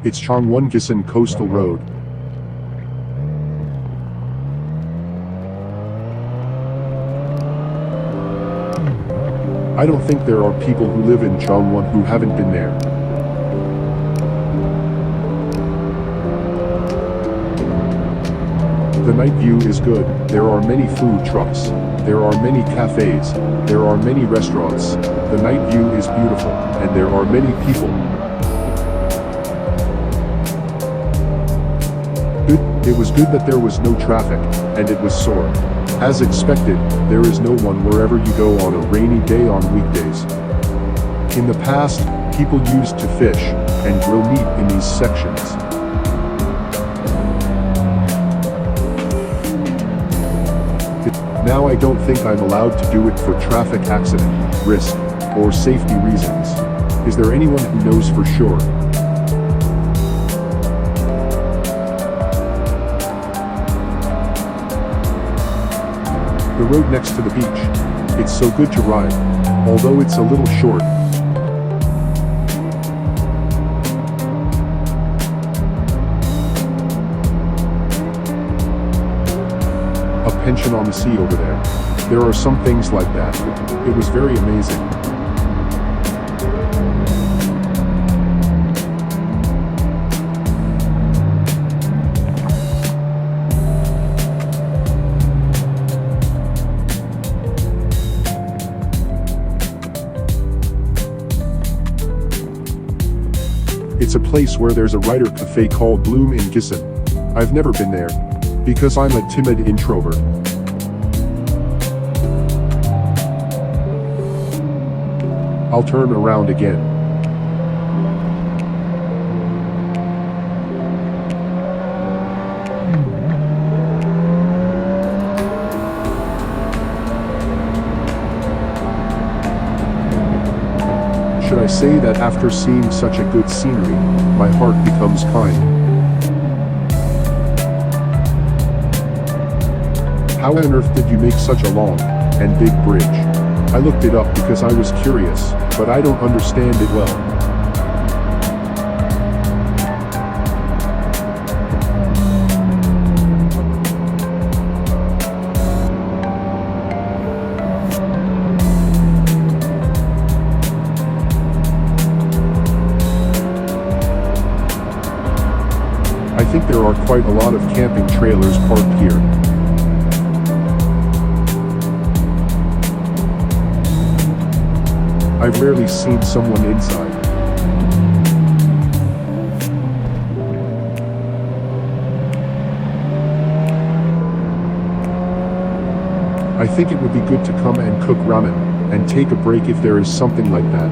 It's Changwon Gisan Coastal Road. I don't think there are people who live in Changwon who haven't been there. The night view is good. There are many food trucks. There are many cafes. There are many restaurants. The night view is beautiful, and there are many people. It was good that there was no traffic, and it was sore. As expected, there is no one wherever you go on a rainy day on weekdays. In the past, people used to fish and grill meat in these sections. Now I don't think I'm allowed to do it for traffic accident, risk, or safety reasons. Is there anyone who knows for sure? The road next to the beach. It's so good to ride, although it's a little short. A pension on the sea over there. There are some things like that. It was very amazing. It's a place where there's a writer cafe called Bloom in Gisan. I've never been there, because I'm a timid introvert. I'll turn around again. Should I say that after seeing such a good scenery, my heart becomes kind? How on earth did you make such a long and big bridge? I looked it up because I was curious, but I don't understand it well. I think there are quite a lot of camping trailers parked here. I've rarely seen someone inside. I think it would be good to come and cook ramen, and take a break if there is something like that.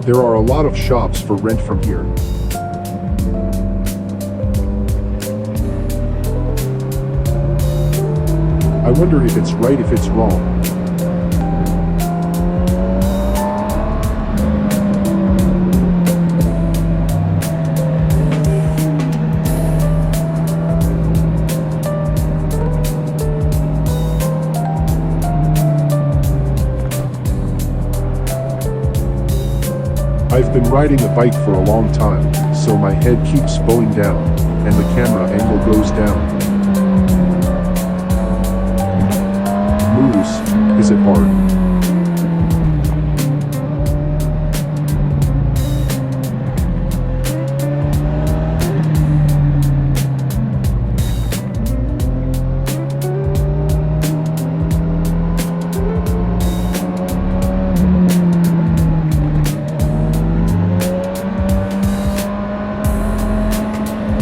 There are a lot of shops for rent from here. I wonder if it's right, if it's wrong. I've been riding a bike for a long time, so my head keeps bowing down, and the camera angle goes down. Moose, is it hard?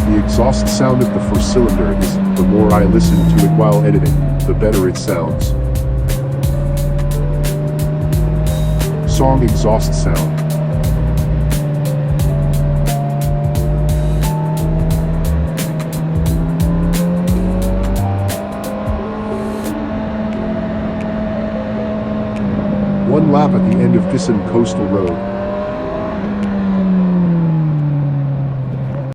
The exhaust sound of the four-cylinder is, the more I listen to it while editing, the better it sounds. song exhaust sound. One lap at the end of Gisan Coastal Road,